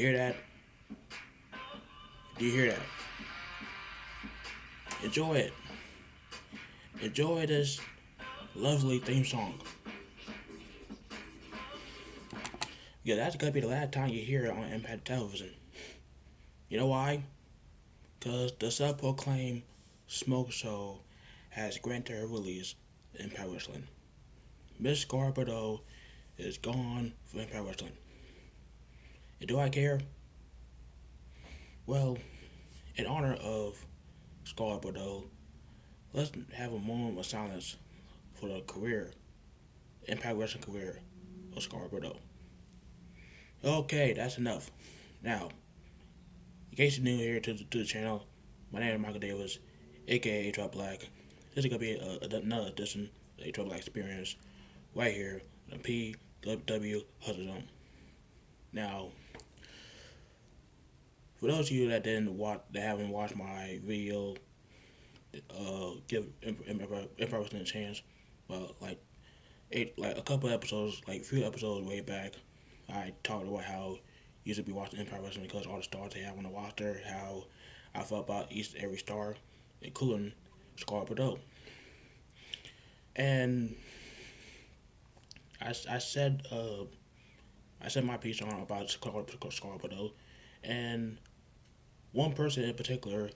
You hear that? Do you hear that? Enjoy it. Enjoy this lovely theme song. Yeah, that's gonna be the last time you hear it on Impact Television. You know why? Because the self-proclaimed Smoke Show has granted her release in Impact Wrestling. Miss Scarlett Bordeaux is gone from Impact Wrestling. And do I care? Well, in honor of Scarlett Bordeaux, let's have a moment of silence for the career, Impact Wrestling career of Scarlett Bordeaux. Okay, that's enough. Now, in case you're new here to the channel, my name is Michael Davis, aka A Trap Black. This is gonna be another edition of the A Trap Black Experience right here on PW Hustle Zone. Now, for those of you that haven't watched my video, give Impact a chance. Well, like a couple episodes, like a few episodes way back, I talked about how you should be watching Impact Wrestling because all the stars they have on the roster, how I felt about each and every star, including Scarlett Bordeaux. And I said I said my piece on about Scarlett Bordeaux, and one person in particular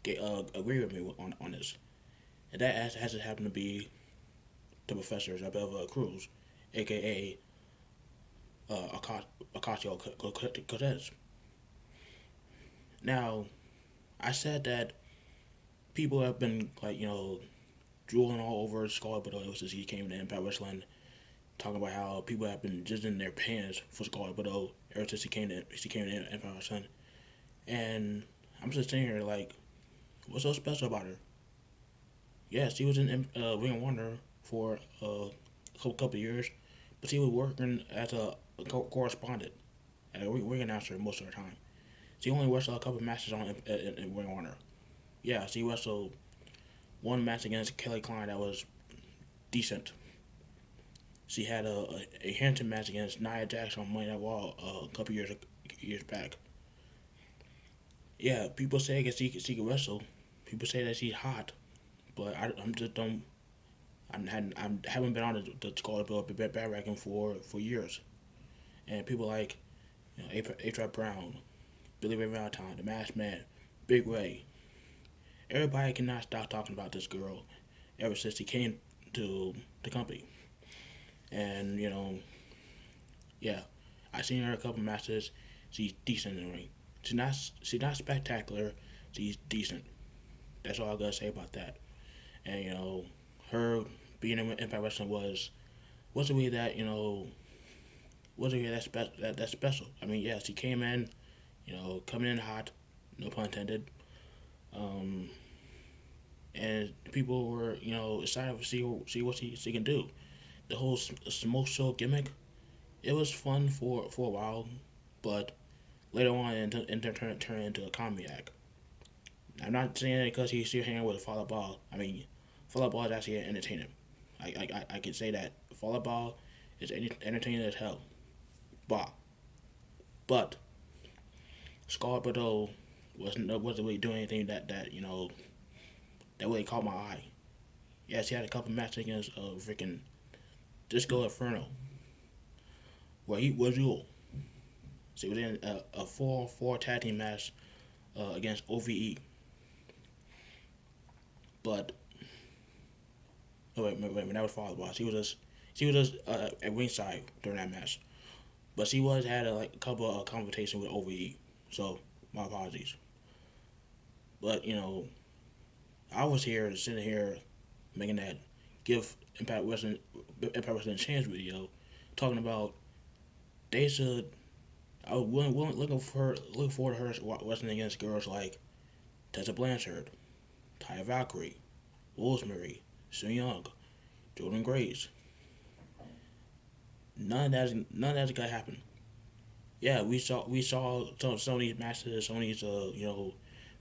agreed with me on this, and that has to happen to be the professor Isabella Cruz, aka Ocasio Cortez. Now, I said that people have been drooling all over Scarlett Bordeaux since he came to Impact Wrestling, talking about how people have been jizzing their pants for Scarlett Bordeaux ever since she came to Impact Wrestling, and I'm just sitting here like, what's so special about her? Yes, she was in Ring of Honor for a couple of years, but she was working as a correspondent, a ring announcer most of the time. She only wrestled a couple of matches in Ring of Honor. Yeah, she wrestled one match against Kelly Klein that was decent. She had a Hampton match against Nia Jax on Monday Night Raw a couple years back. Yeah, people say that she can wrestle. People say that she's hot, but I'm just don't. I haven't been on the Scarlett Bordeaux bandwagon for years, and people like A-Trap Brown, Billy Ray Valentine, The Masked Man, Big Ray. Everybody cannot stop talking about this girl ever since she came to the company. And yeah, I seen her a couple matches. She's decent in the ring. She's not spectacular. She's decent. That's all I gotta say about that. And her being in Impact Wrestling wasn't really that wasn't really that special. I mean, yeah, she came in, coming in hot, no pun intended. Um, and people were excited to see what she can do. The whole smoke show gimmick, it was fun for a while, but later on it turned into a comedy act. I'm not saying it because he's still hanging with a Fallout Ball. I mean, Fallout Ball is actually entertaining. I can say that Fallout Ball is entertaining as hell. But Scarlett Bordeaux wasn't really doing anything that really caught my eye. Yeah, she had a couple matches against freaking Disco Inferno, where he was duel. She was in a 4-4 tag team match against OVE. But wait, that was Fallout Ball. She was just at ringside during that match. But she had a couple of conversations with OVE, so my apologies. But I was sitting here, making that give Impact Wrestling a chance video, talking about they should. I was looking forward to her wrestling against girls like Tessa Blanchard, Taya Valkyrie, Rosemary, Sun Young, Jordan Grace. None of that's gonna happen. Yeah, we saw some of these matches, some of these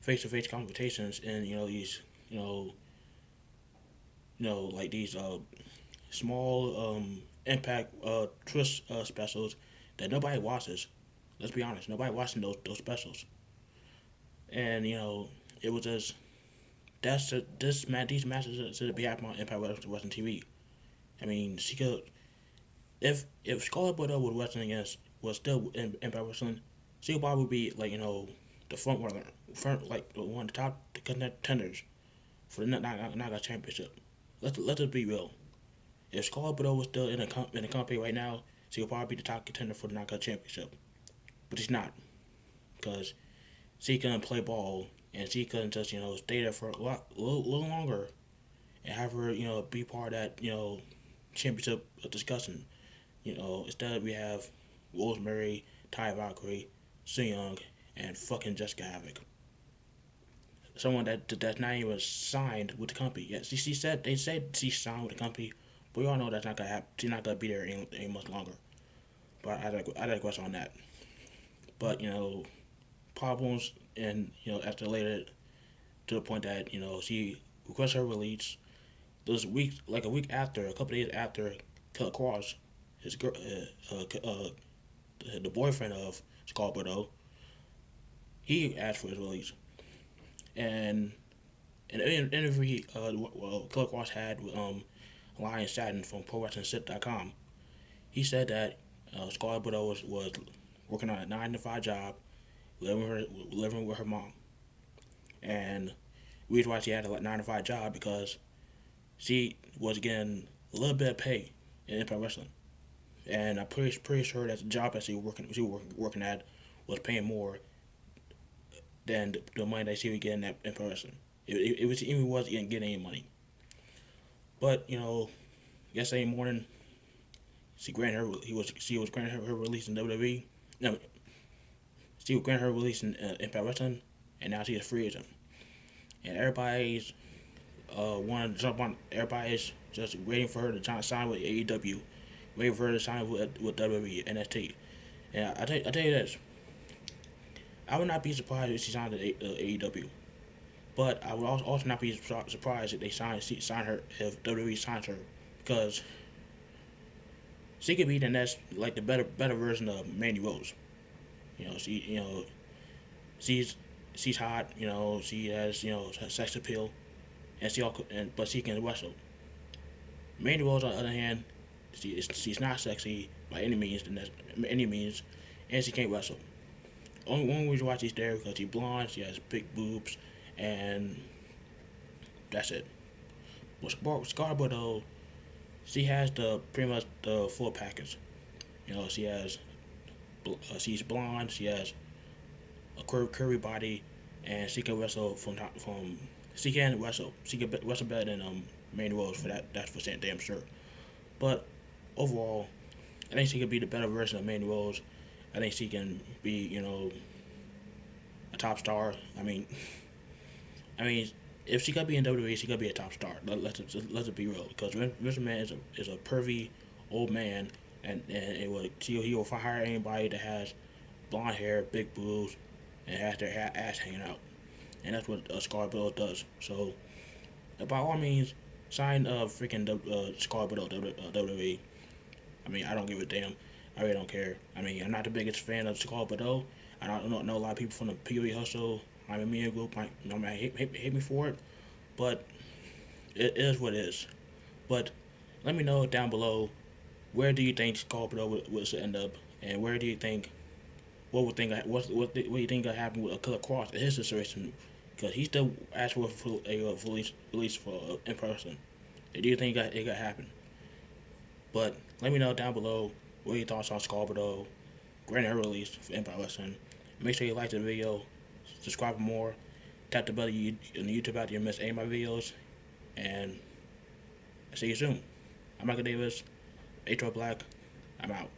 face to face confrontations, and these like these small impact twist specials that nobody watches. Let's be honest. Nobody watching those specials. And it was just this man these matches should be happening on Empire Wrestling TV. I mean, she could if Scarlett Bordeaux was still in Empire Wrestling, she would probably be like the front like one of the top contenders for the Naga Championship. Let's just be real. If Scarlett Bordeaux was still in the company right now, she would probably be the top contender for the Naga Championship. But she's not, because she couldn't play ball and she couldn't just stay there for little longer and have her be part of that championship discussion. Instead we have Rosemary, Ty Valkyrie, Su Young, and fucking Jessica Havoc. Someone that's not even signed with the company. Yeah, they said she's signed with the company, but we all know that's not gonna happen. She's not gonna be there any much longer. But I digress on that. But problems and escalated to the point that she requested her release. Those weeks, like a couple days after Killer Cross, his girl, the boyfriend of Scarlett Bordeaux, he asked for his release. And in an interview, Killer Cross had with Lion Satin from ProWrestlingSit.com, he said that Scarlett Bordeaux was working on a 9 to 5 job, living with her mom, and the reason why she had a 9 to 5 job because she was getting a little bit of pay in Impact Wrestling, and I'm pretty sure that the job that she was working at was paying more than the money that she was getting at Impact Wrestling. It was even was getting any money, but yesterday morning she was granted her release in WWE. No, she was granted her release in Impact Wrestling, and now she's a free agent. And everybody's wanting to jump on. Everybody's just waiting for her to sign with AEW, waiting for her to sign with WWE, NXT. And I tell you this, I would not be surprised if she signed with AEW, but I would also not be surprised if they sign her if WWE signs her, because she could be the next, like the better version of Mandy Rose. She's hot. She has sex appeal, but she can wrestle. Mandy Rose, on the other hand, she's not sexy by any means, and she can't wrestle. Only reason why she's there because she's blonde, she has big boobs, and that's it. But Scarlett Bordeaux, she has pretty much the full package. She's blonde, she has a curvy body, and she can wrestle she can wrestle. She can wrestle better than Mandy Rose for that. That's for damn sure. But overall, I think she could be the better version of Mandy Rose. I think she can be a top star. I mean, if she could be in WWE, she could be a top star. Let's be real, because Mr. Man is a pervy old man, and he will hire anybody that has blonde hair, big boobs, and has their ass hanging out, and that's what Scarlett Bordeaux does. So, by all means, sign freaking Scarlett Bordeaux WWE. I mean, I don't give a damn. I really don't care. I mean, I'm not the biggest fan of Scarlett Bordeaux. I don't know a lot of people from the POE Hustle. I'm in media group. Hate me for it, but it is what it is. But let me know down below, where do you think Scarlett Bordeaux would end up, and where do you think what do you think gonna happen with Killer Cross in his situation? Because he still asked for a release for in person. Do you think it got happen? But let me know down below what your thoughts on Scarlett Bordeaux, granted her release for Empire Wrestling. Make sure you like the video, subscribe for more, tap the bell on YouTube out to miss any of my videos, and I'll see you soon. I'm Michael Davis, H.R. Black, I'm out.